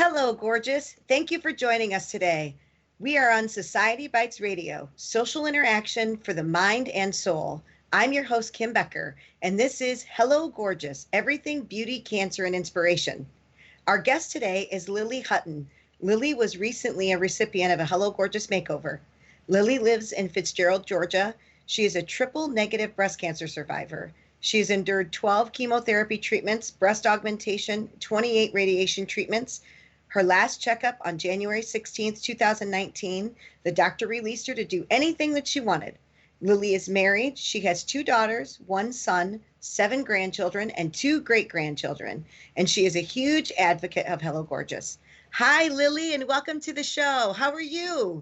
Hello, gorgeous. Thank you for joining us today. We are on Society Bites Radio, social interaction for the mind and soul. I'm your host, Kim Becker, and this is Hello, Gorgeous, Everything Beauty, Cancer, and Inspiration. Our guest today is Lillie Hutto. Lillie was recently a recipient of a Hello, Gorgeous makeover. Lillie lives in Fitzgerald, Georgia. She is a triple negative breast cancer survivor. She has endured 12 chemotherapy treatments, breast augmentation, 28 radiation treatments. Her last checkup on January 16th, 2019, the doctor released her to do anything that she wanted. Lillie is married. She has 2 daughters, 1 son, 7 grandchildren, and 2 great-grandchildren. And she is a huge advocate of Hello Gorgeous. Hi, Lillie, and welcome to the show. How are you?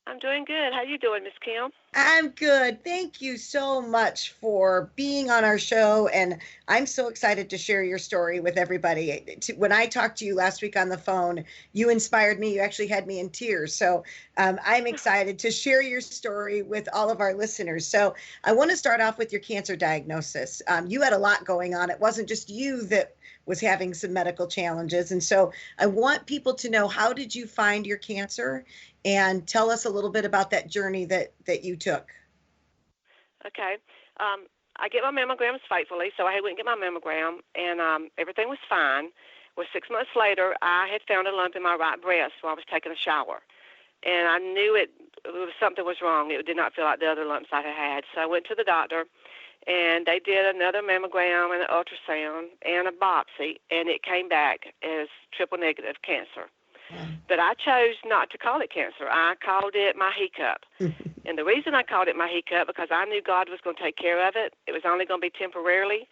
I'm doing good. How you doing, Miss Kim? I'm good. Thank you so much for being on our show, and I'm so excited to share your story with everybody. When I talked to you last week on the phone, you inspired me. You actually had me in tears. So I'm excited to share your story with all of our listeners. So I want to start off with your cancer diagnosis. You had a lot going on. It wasn't just you that was having some medical challenges. And so I want people to know, how did you find your cancer? And tell us a little bit about that journey that you took. Okay. I get my mammograms faithfully, so I went and get my mammogram, and everything was fine. Well, 6 months later, I had found a lump in my right breast while I was taking a shower. And I knew something was wrong. It did not feel like the other lumps I had had. So I went to the doctor, and they did another mammogram and an ultrasound and a biopsy, and it came back as triple negative cancer. But I chose not to call it cancer. I called it my hiccup. And the reason I called it my hiccup, because I knew God was going to take care of it. It was only going to be temporarily.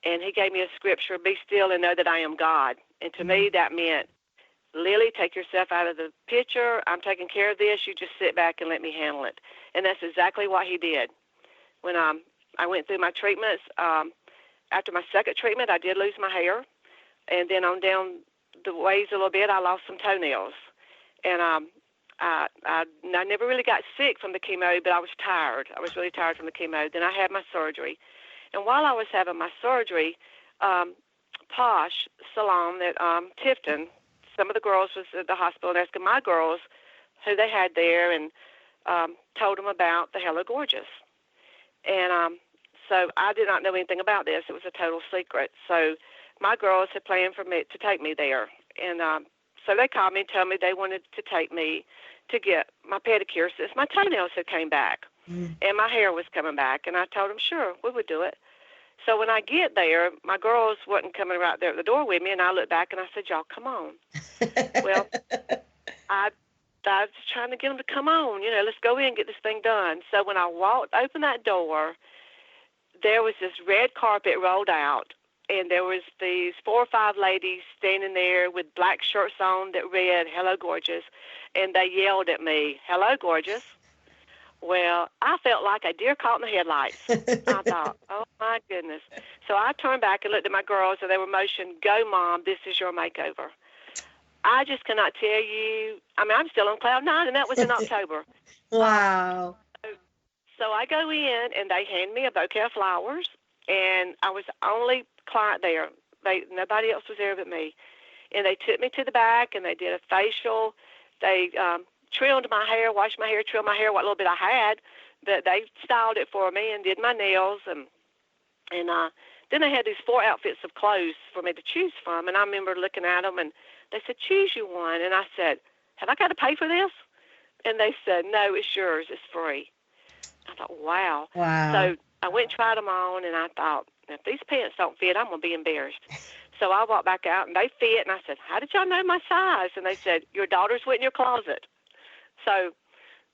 And he gave me a scripture, be still and know that I am God. And to me, that meant, Lillie, take yourself out of the picture. I'm taking care of this. You just sit back and let me handle it. And that's exactly what he did. When I went through my treatments, after my second treatment, I did lose my hair. And then on down the ways a little bit, I lost some toenails. And I never really got sick from the chemo, but I was tired. I was really tired from the chemo. Then I had my surgery. And while I was having my surgery, Posh Salon at Tifton, some of the girls was at the hospital and asking my girls who they had there, and told them about the Hello Gorgeous. And so I did not know anything about this. It was a total secret. So my girls had planned for me to take me there. And so they called me and told me they wanted to take me to get my pedicure since my toenails had came back and my hair was coming back. And I told them, sure, we would do it. So when I get there, my girls wasn't coming right there at the door with me, and I looked back and I said, y'all, come on. Well, I was trying to get them to come on. Let's go in and get this thing done. So when I opened that door, there was this red carpet rolled out, and there was these 4 or 5 ladies standing there with black shirts on that read, Hello Gorgeous, and they yelled at me, Hello Gorgeous. Well, I felt like a deer caught in the headlights. I thought, oh, my goodness. So I turned back and looked at my girls, and they were motioning, go, Mom, this is your makeover. I just cannot tell you. I mean, I'm still on cloud 9, and that was in October. Wow. So I go in, and they hand me a bouquet of flowers, and I was the only client there. Nobody else was there but me. And they took me to the back, and they did a facial. They trimmed my hair, washed my hair, trimmed my hair, what little bit I had. But they styled it for me and did my nails. And then they had these 4 outfits of clothes for me to choose from. And I remember looking at them, and they said, choose you one. And I said, have I got to pay for this? And they said, no, it's yours. It's free. I thought, wow. So I went and tried them on, and I thought, if these pants don't fit, I'm going to be embarrassed. So I walked back out, and they fit, and I said, how did y'all know my size? And they said, your daughters went in your closet. So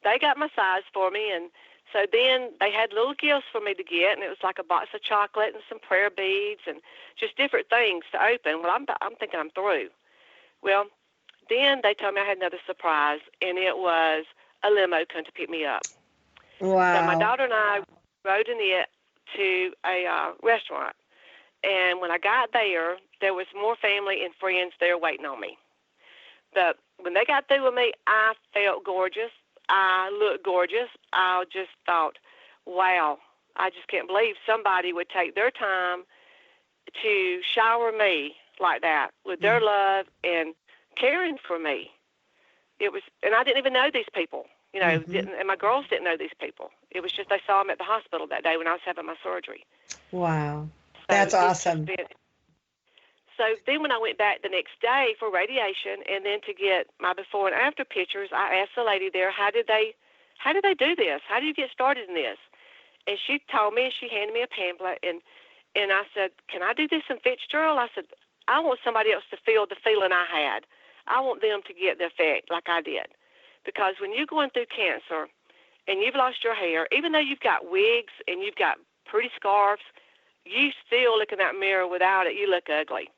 they got my size for me, and so then they had little gifts for me to get, and it was like a box of chocolate and some prayer beads and just different things to open. Well, I'm thinking I'm through. Well, then they told me I had another surprise, and it was a limo coming to pick me up. Wow. So my daughter and I rode in it to a restaurant. And when I got there, there was more family and friends there waiting on me. But when they got through with me, I felt gorgeous. I looked gorgeous. I just thought, wow, I just can't believe somebody would take their time to shower me like that with their love and caring for me. It was, and I didn't even know these people, and my girls didn't know these people. It was just they saw them at the hospital that day when I was having my surgery. Wow. So That's awesome. So then when I went back the next day for radiation and then to get my before and after pictures, I asked the lady there, how did they do this? How do you get started in this? And she told me, and she handed me a pamphlet, and I said, can I do this in Fitzgerald? I said, I want somebody else to feel the feeling I had. I want them to get the effect like I did. Because when you're going through cancer and you've lost your hair, even though you've got wigs and you've got pretty scarves, you still look in that mirror without it, you look ugly.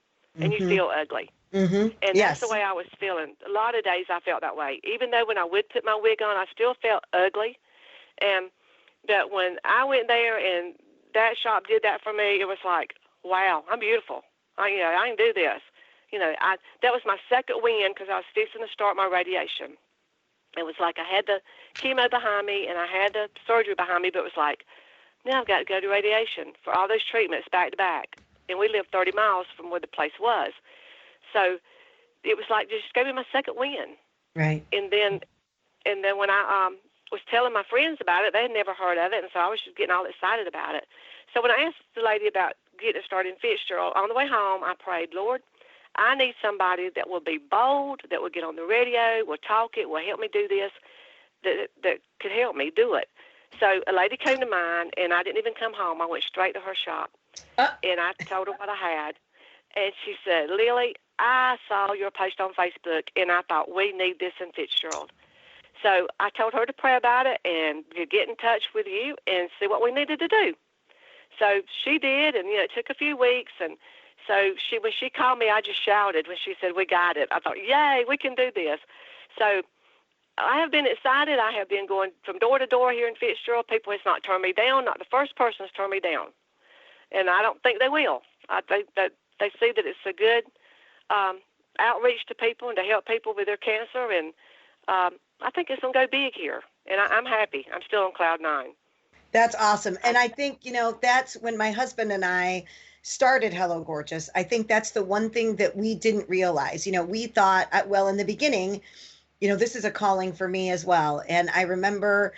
And you feel ugly. And that's the way I was feeling. A lot of days I felt that way. Even though when I would put my wig on, I still felt ugly. But when I went there and that shop did that for me, it was like, wow, I'm beautiful. I can do this. That was my second win because I was fixing to start my radiation. It was like I had the chemo behind me and I had the surgery behind me, but it was like, now I've got to go to radiation for all those treatments back to back. And we lived 30 miles from where the place was. So it was like just gave me my second win. Right. And then when I was telling my friends about it, they had never heard of it, and so I was just getting all excited about it. So when I asked the lady about getting it started in Fitzgerald, on the way home, I prayed, Lord, I need somebody that will be bold, that will get on the radio, will talk it, will help me do this, that could help me do it. So a lady came to mind, and I didn't even come home. I went straight to her shop, and I told her what I had. And she said, Lillie, I saw your post on Facebook, and I thought we need this in Fitzgerald. So I told her to pray about it and to get in touch with you and see what we needed to do. So she did, and, it took a few weeks. And so when she called me, I just shouted when she said, we got it. I thought, yay, we can do this. So I have been excited. I have been going from door to door here in Fitzgerald. People has not turned me down. Not the first person has turned me down. And I don't think they will. I think that they see that it's a good outreach to people and to help people with their cancer. And I think it's going to go big here. And I'm happy. I'm still on cloud nine. That's awesome. And I think, that's when my husband and I started Hello Gorgeous. I think that's the one thing that we didn't realize. We thought, well, in the beginning, this is a calling for me as well. And I remember,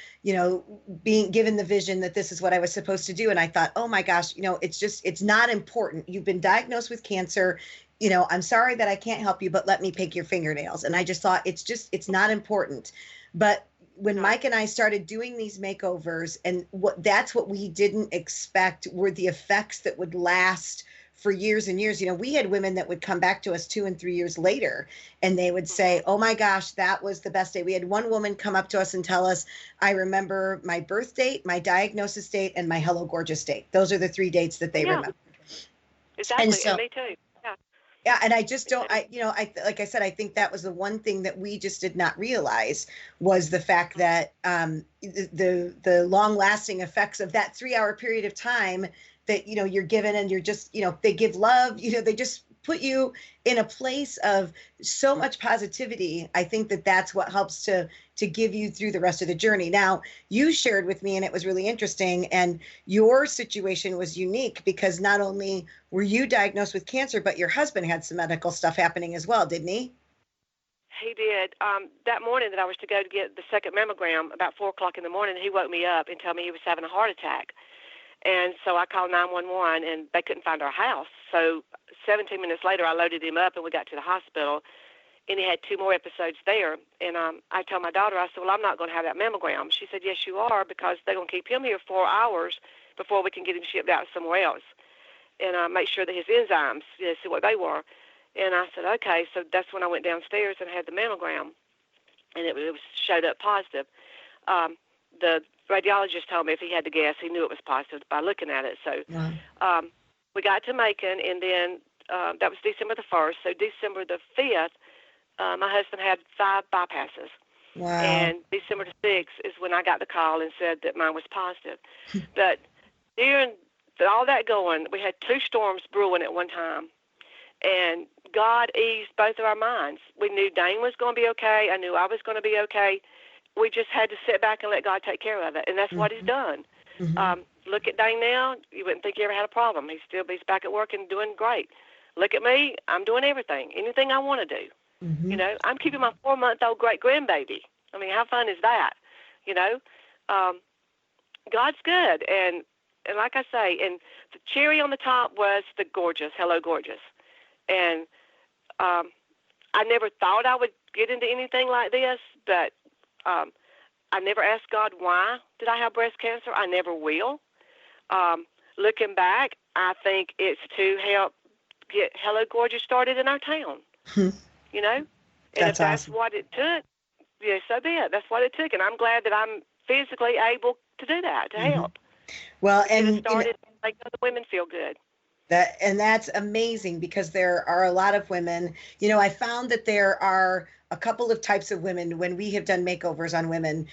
being given the vision that this is what I was supposed to do. And I thought, oh my gosh, it's not important. You've been diagnosed with cancer. I'm sorry that I can't help you, but let me pick your fingernails. And I just thought it's not important. But when Mike and I started doing these makeovers, and that's what we didn't expect were the effects that would last for years and years. We had women that would come back to us 2 and 3 years later, and they would say, oh my gosh, that was the best day. We had one woman come up to us and tell us, I remember my birth date, my diagnosis date, and my Hello Gorgeous date. Those are the 3 dates that they remember. Exactly. And me too. Yeah, and I just don't, like I said, I think that was the one thing that we just did not realize was the fact that the long-lasting effects of that 3-hour period of time that, you're given, and you're just, they give love, they just put you in a place of so much positivity. I think that that's what helps to give you through the rest of the journey. Now, you shared with me, and it was really interesting, and your situation was unique because not only were you diagnosed with cancer, but your husband had some medical stuff happening as well, didn't he? He did. That morning that I was to go to get the second mammogram, about 4 o'clock in the morning, he woke me up and told me he was having a heart attack. And so I called 911, and they couldn't find our house. So 17 minutes later, I loaded him up, and we got to the hospital, and he had 2 more episodes there. And I told my daughter, I said, well, I'm not going to have that mammogram. She said, yes, you are, because they're going to keep him here 4 hours before we can get him shipped out somewhere else and make sure that his enzymes, see what they were. And I said, okay. So that's when I went downstairs and had the mammogram, and it showed up positive. The radiologist told me if he had to guess, he knew it was positive by looking at it. So we got to Macon, and then that was December the 1st. So December the 5th, my husband had 5 bypasses. Wow. And December the 6th is when I got the call and said that mine was positive. But during all that going, we had 2 storms brewing at one time. And God eased both of our minds. We knew Dane was going to be okay. I knew I was going to be okay. We just had to sit back and let God take care of it, and that's what he's done. Look at Dane now. You wouldn't think he ever had a problem. He's back at work and doing great. Look at me. I'm doing everything, anything I want to do. You know, I'm keeping my 4-month-old great grandbaby. I mean, how fun is that? You know, God's good, and like I say, and the cherry on the top was the gorgeous, Hello Gorgeous, and I never thought I would get into anything like this, but I never asked God why did I have breast cancer. I never will. Looking back, I think it's to help get Hello Gorgeous started in our town. You know, and if that's awesome. what it took, yeah, so be it. That's what it took, and I'm glad that I'm physically able to do that, to help. Well, to and get it started, make other women feel good. That's amazing, because there are a lot of women, you know, I found that there are a couple of types of women when we have done makeovers on women.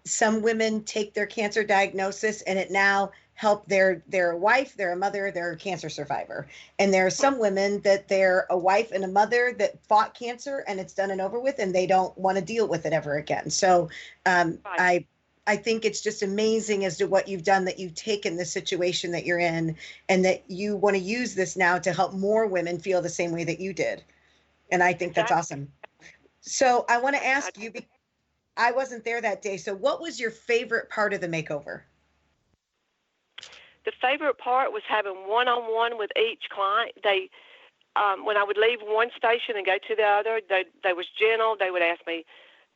Some women take their cancer diagnosis and it now help their wife, they're a mother, they're a cancer survivor. And there are some women that they're a wife and a mother that fought cancer and it's done and over with and they don't want to deal with it ever again. So Right. I think it's just amazing as to what you've done, that you've taken the situation that you're in and that you want to use this now to help more women feel the same way that you did. And I think that's Exactly. awesome. So I want to ask you, I wasn't there that day. So what was your favorite part of the makeover? The favorite part was having one-on-one with each client. They, when I would leave one station and go to the other, they was gentle. They would ask me,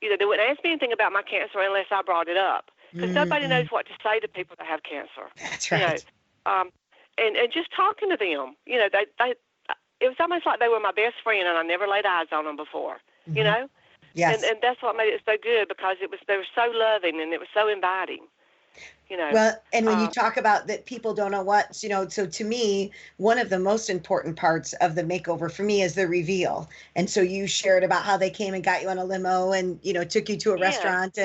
they wouldn't ask me anything about my cancer unless I brought it up, because nobody knows what to say to people that have cancer. That's right. And just talking to them, it was almost like they were my best friend, and I never laid eyes on them before. You know. Yes. And that's what made it so good, because they were so loving and it was so inviting. Well, and when you talk about that people don't know what, so to me, one of the most important parts of the makeover for me is the reveal. And so you shared about how they came and got you on a limo and, took you to a restaurant.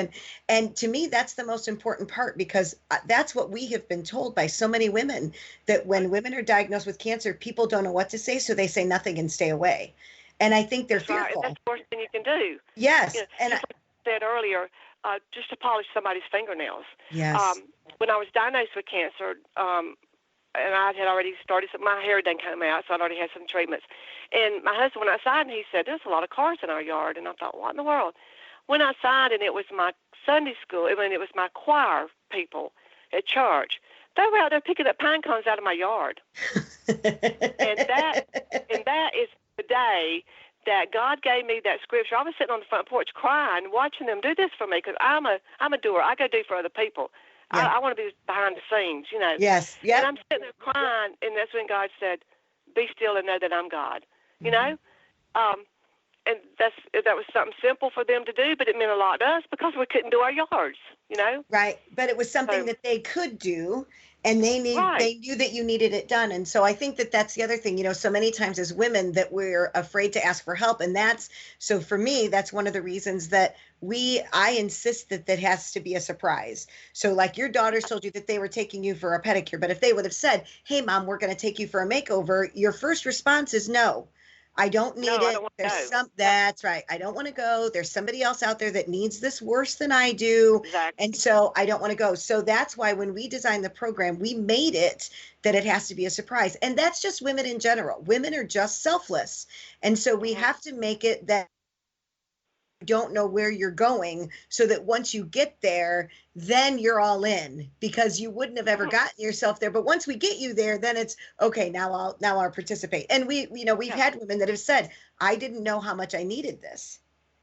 And to me, that's the most important part, because that's what we have been told by so many women, that when women are diagnosed with cancer, people don't know what to say. So they say nothing and stay away. And I think they're fearful. Right. That's the worst thing you can do. Yes. And just like I said earlier, just to polish somebody's fingernails. Yes. When I was diagnosed with cancer, and I had already started, my hair didn't come out, so I'd already had some treatments. And my husband went outside and he said, "There's a lot of cars in our yard." And I thought, what in the world? Went outside and it was my Sunday school, it was my choir people at church. They were out there picking up pine cones out of my yard. and that is the day that God gave me that scripture. I was sitting on the front porch crying, watching them do this for me, because I'm a doer. I go do for other people. Yeah. I want to be behind the scenes, Yes. Yeah. And I'm sitting there crying, and that's when God said, "Be still and know that I'm God." You know, and that was something simple for them to do, but it meant a lot to us because we couldn't do our yards. Right. But it was something that they could do. And they knew that you needed it done. And so I think that that's the other thing, so many times as women that we're afraid to ask for help. And so for me, that's one of the reasons that I insist that has to be a surprise. So like your daughters told you that they were taking you for a pedicure, but if they would have said, "Hey mom, we're going to take you for a makeover," your first response is no. I don't need it. That's right. I don't want to go. There's somebody else out there that needs this worse than I do. Exactly. And so I don't want to go. So that's why when we designed the program, we made it that it has to be a surprise. And that's just women in general. Women are just selfless. And so we have to make it that you don't know where you're going, so that once you get there, then you're all in, because you wouldn't have ever gotten yourself there. But once we get you there, then it's okay. Now I'll participate. And we've had women that have said, "I didn't know how much I needed this.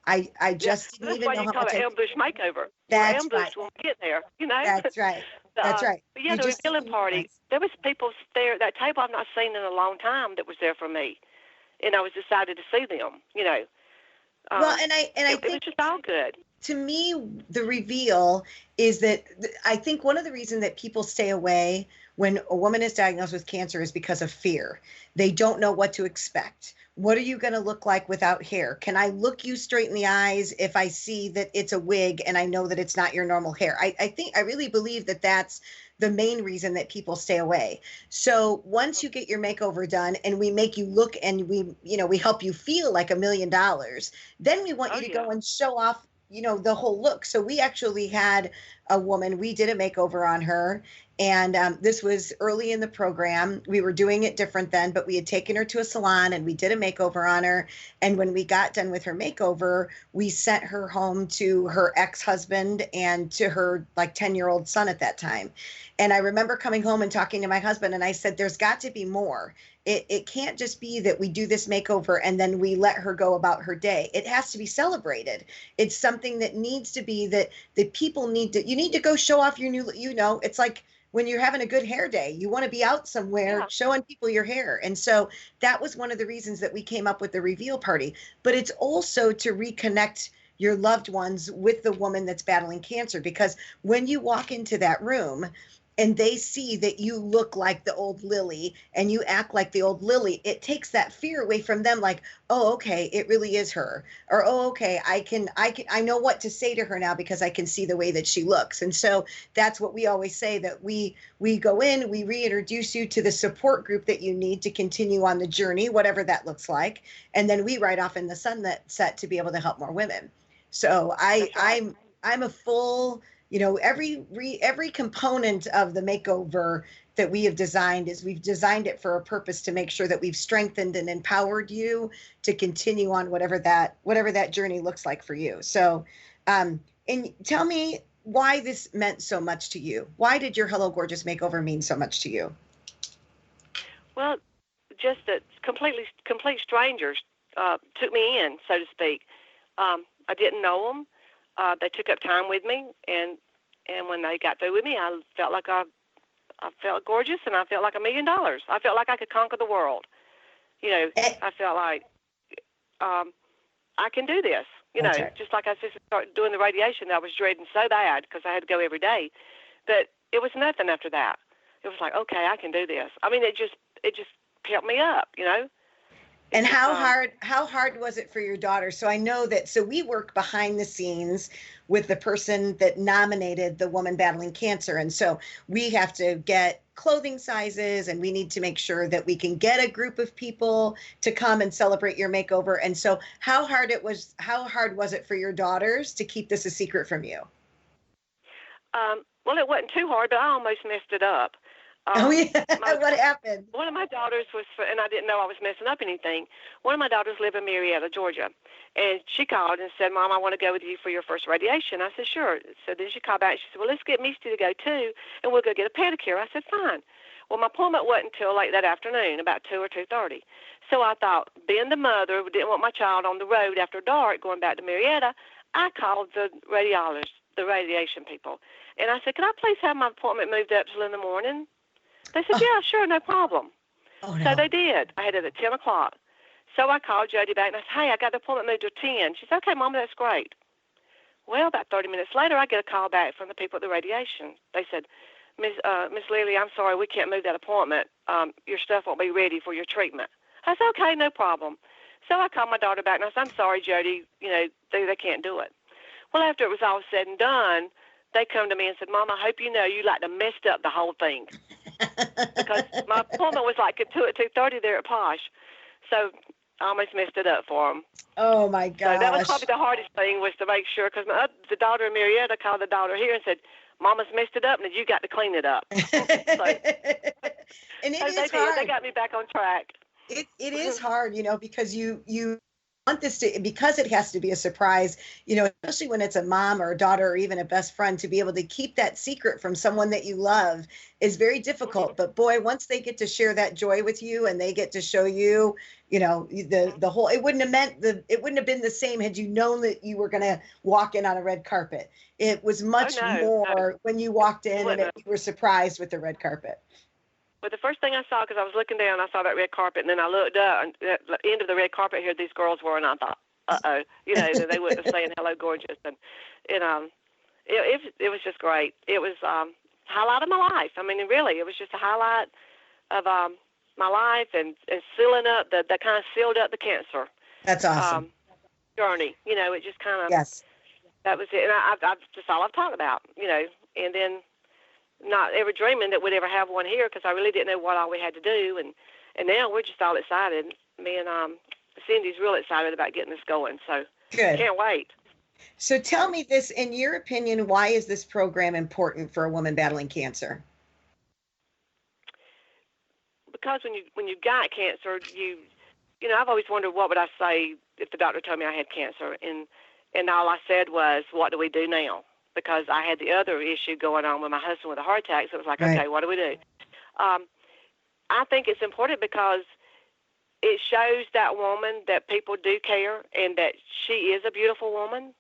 I just didn't even know how much." That's why you call it ambush makeover. That's ambush when we get there. That's right. That's right. But yeah, the revealing party. There was people there at that table I've not seen in a long time that was there for me, and I was excited to see them. Well, and I think it was just all good. To me, the reveal is that I think one of the reasons that people stay away when a woman is diagnosed with cancer is because of fear. They don't know what to expect. What are you going to look like without hair? Can I look you straight in the eyes if I see that it's a wig and I know that it's not your normal hair? I really believe that that's the main reason that people stay away. So once you get your makeover done and we make you look and we help you feel like $1 million, then we want you to go and show off, the whole look. So we actually had a woman, we did a makeover on her, And this was early in the program. We were doing it different then, but we had taken her to a salon and we did a makeover on her. And when we got done with her makeover, we sent her home to her ex-husband and to her like 10-year-old son at that time. And I remember coming home and talking to my husband, and I said, there's got to be more. It can't just be that we do this makeover and then we let her go about her day. It has to be celebrated. It's something that needs to be that people need to, you need to go show off your new, it's like when you're having a good hair day, you want to be out somewhere Yeah. showing people your hair. And so that was one of the reasons that we came up with the reveal party. But it's also to reconnect your loved ones with the woman that's battling cancer, because when you walk into that room and they see that you look like the old Lillie and you act like the old Lillie, it takes that fear away from them. Like, oh, okay, it really is her. Or, oh, okay, I know what to say to her now because I can see the way that she looks. And so that's what we always say, that we go in, we reintroduce you to the support group that you need to continue on the journey, whatever that looks like. And then we ride off in the sunset to be able to help more women. So Right. I'm a full, every component of the makeover that we have designed is we've designed it for a purpose to make sure that we've strengthened and empowered you to continue on whatever that journey looks like for you. So, and tell me why this meant so much to you. Why did your Hello Gorgeous makeover mean so much to you? Well, just that complete strangers took me in, so to speak. I didn't know them. They took up time with me, and when they got through with me, I felt like I felt gorgeous, and I felt like $1 million. I felt like I could conquer the world. Eh, I felt like I can do this. That's right. Just like I just started doing the radiation, I was dreading so bad because I had to go every day. But it was nothing after that. It was like, okay, I can do this. I mean, it just helped me up. It And just how hard was it for your daughter? So I know that, so we work behind the scenes with the person that nominated the woman battling cancer. And so we have to get clothing sizes and we need to make sure that we can get a group of people to come and celebrate your makeover. And so how hard was it for your daughters to keep this a secret from you? well, it wasn't too hard, but I almost messed it up. Oh Um, yeah. my What happened? One of my daughters and I didn't know I was messing up anything. One of my daughters lived in Marietta, Georgia, and she called and said, "Mom, I want to go with you for your first radiation." I said, "Sure." So then she called back. And she said, "Well, let's get Misty to go too, and we'll go get a pedicure." I said, "Fine." Well, my appointment wasn't until late that afternoon, about 2 or 2:30. So I thought, being the mother, didn't want my child on the road after dark going back to Marietta. I called the radiologists, the radiation people, and I said, "Could I please have my appointment moved up till in the morning?" They said, Oh, "Yeah, sure, no problem." oh So no. they did. I had it at 10 o'clock. So I called Jody back and I said, "Hey, I got the appointment moved to 10. She said, "Okay, Mama, that's great." Well, about 30 minutes later, I get a call back from the people at the radiation. They said, Miss Lillie, I'm sorry, we can't move that appointment. Your stuff won't be ready for your treatment." I said, "Okay, no problem." So I called my daughter back and I said, "I'm sorry, Jody, they can't do it." Well, after it was all said and done, they come to me and said, "Mom, I hope you know you like to messed up the whole thing." Because my appointment was like at 2:30 there at Posh. So I almost messed it up for them. Oh my So that was gosh. probably the hardest thing, was to make sure, because the daughter in Marietta called the daughter here and said, "Mama's messed it up and you got to clean it up." so, And it so they is did. They hard. got me back on track. It is hard, because you want this to, because it has to be a surprise, especially when it's a mom or a daughter or even a best friend, to be able to keep that secret from someone that you love is very difficult. But boy, once they get to share that joy with you and they get to show you, the whole, it wouldn't have been the same had you known that you were going to walk in on a red carpet. It was Oh, much no, no. more when you walked It in and wasn't. you were surprised with the red carpet. But the first thing I saw, because I was looking down, I saw that red carpet, and then I looked up, and at the end of the red carpet, here these girls were, and I thought, uh-oh, that they wouldn't have saying "Hello, gorgeous," and it was just great. It was highlight of my life. I mean, really, it was just a highlight of my life, and sealing up that kind of sealed up the cancer That's awesome. um, journey. It just kind of, Yes. that was it, and I've just all I've talked about. And then not ever dreaming that we'd ever have one here, because I really didn't know what all we had to do, and now we're just all excited. Me and Cindy's real excited about getting this going, so Good. can't wait. So tell me this, in your opinion, why is this program important for a woman battling cancer? because when you got cancer, I've always wondered what would I say if the doctor told me I had cancer, and all I said was, what do we do now? Because I had the other issue going on with my husband with a heart attack, so it was like, Right. okay, what do we do? I think it's important because it shows that woman that people do care and that she is a beautiful woman,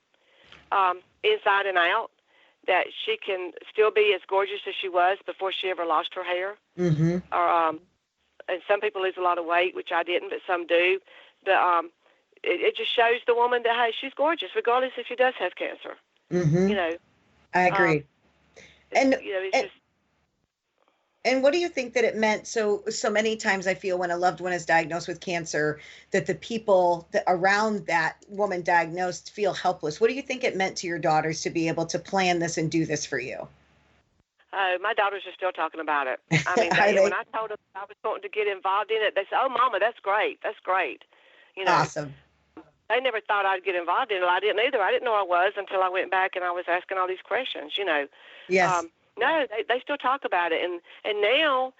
inside and out, that she can still be as gorgeous as she was before she ever lost her hair. Mm-hmm. Or and some people lose a lot of weight, which I didn't, but some do. But it just shows the woman that, hey, she's gorgeous, regardless if she does have cancer. Mm-hmm. I agree. It's just. And what do you think that it meant? So many times I feel when a loved one is diagnosed with cancer, that the people around that woman diagnosed feel helpless. What do you think it meant to your daughters to be able to plan this and do this for you? My daughters are still talking about it. I mean, when I told them I was going to get involved in it, they said, "Oh, Mama, that's great. That's great." Awesome. They never thought I'd get involved in it. I didn't either. I didn't know I was until I went back and I was asking all these questions. Yes. No, they still talk about it, and now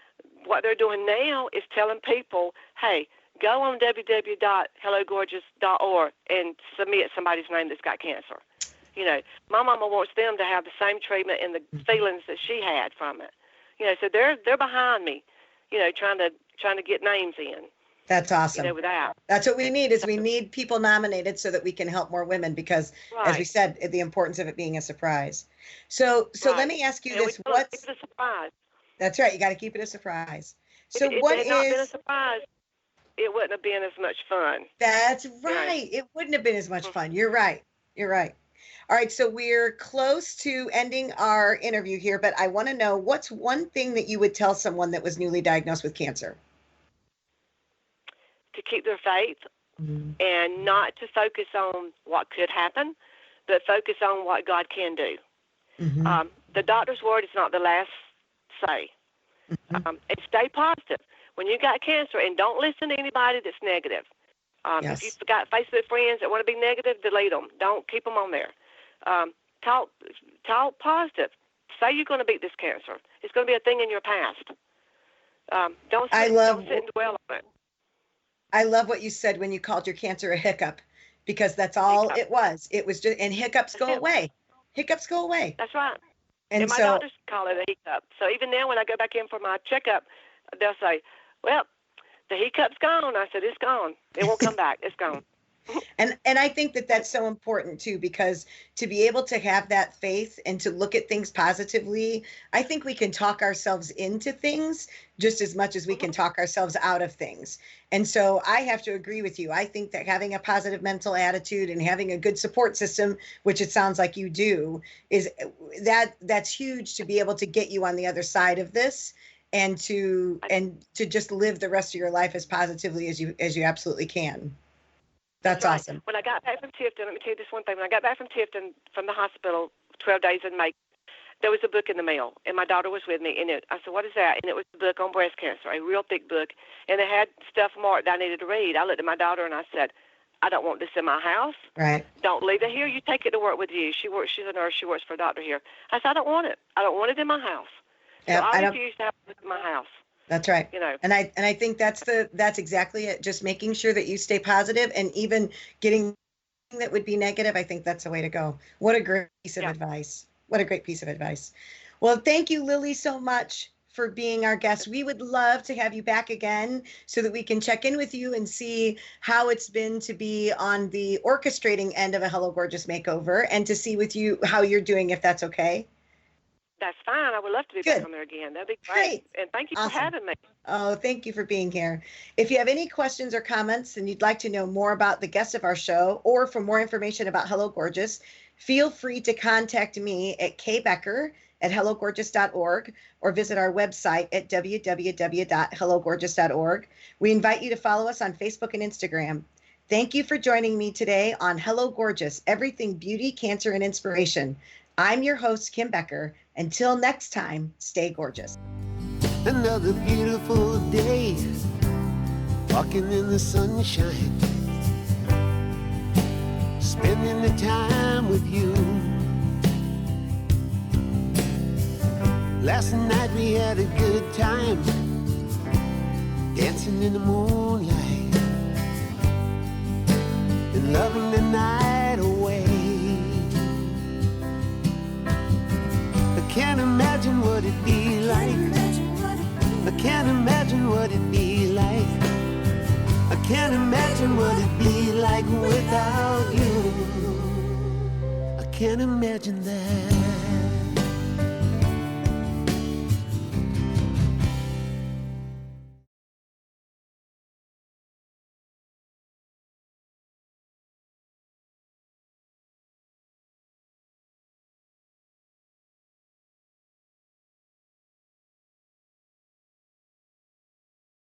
what they're doing now is telling people, hey, go on www.hellogorgeous.org and submit somebody's name that's got cancer. My mama wants them to have the same treatment and the feelings that she had from it. So they're behind me, trying to get names in. That's awesome. With that. That's what we need, is we need people nominated so that we can help more women, because as we said, the importance of it being a surprise. So let me ask you this. What's a surprise? That's right. You got to keep it a surprise. So if it had not been a surprise, it wouldn't have been as much fun. That's right. It wouldn't have been as much fun. You're right. All right. So we're close to ending our interview here, but I want to know, what's one thing that you would tell someone that was newly diagnosed with cancer? To keep their faith and not to focus on what could happen, but focus on what God can do. Mm-hmm. The doctor's word is not the last say. And stay positive. When you got cancer, and don't listen to anybody that's negative. If you've got Facebook friends that want to be negative, delete them. Don't keep them on there. Talk positive. Say you're going to beat this cancer. It's going to be a thing in your past. Don't sit and dwell on it. I love what you said when you called your cancer a hiccup, because that's all it was. It was just, and hiccups go away. Hiccups go away. That's right. And my doctors call it a hiccup. So even now when I go back in for my checkup, they'll say, well, the hiccup's gone. I said, it's gone. It won't come back. It's gone. And I think that that's so important too, because to be able to have that faith and to look at things positively, I think we can talk ourselves into things just as much as we can talk ourselves out of things. And so I have to agree with you. I think that having a positive mental attitude and having a good support system, which it sounds like you do, that's huge to be able to get you on the other side of this, and to just live the rest of your life as positively as you absolutely can. That's right. Awesome. When I got back from Tifton, let me tell you this one thing. When I got back from Tifton, from the hospital, 12 days in May, there was a book in the mail, and my daughter was with me. And I said, what is that? And it was a book on breast cancer, a real thick book. And it had stuff marked that I needed to read. I looked at my daughter, and I said, I don't want this in my house. Right. Don't leave it here. You take it to work with you. She's a nurse. She works for a doctor here. I said, I don't want it. I don't want it in my house. So I refuse to have it in my house. That's right. And I think that's exactly it. Just making sure that you stay positive, and even getting that would be negative. I think that's the way to go. What a great piece of advice. What a great piece of advice. Well, thank you, Lillie, so much for being our guest. We would love to have you back again so that we can check in with you and see how it's been to be on the orchestrating end of a Hello Gorgeous makeover, and to see with you how you're doing, if that's okay. That's fine. I would love to be back on there again. That'd be great. And thank you for having me. Oh, thank you for being here. If you have any questions or comments and you'd like to know more about the guests of our show, or for more information about Hello Gorgeous, feel free to contact me at kbecker@hellogorgeous.org, or visit our website at www.hellogorgeous.org. We invite you to follow us on Facebook and Instagram. Thank you for joining me today on Hello Gorgeous, everything beauty, cancer, and inspiration. I'm your host, Kim Becker. Until next time, stay gorgeous. Another beautiful day, walking in the sunshine, spending the time with you. Last night we had a good time, dancing in the moonlight and loving the night away. I can't imagine what it'd be like. I can't imagine what it'd be like. I can't imagine what it'd be like without you. I can't imagine that.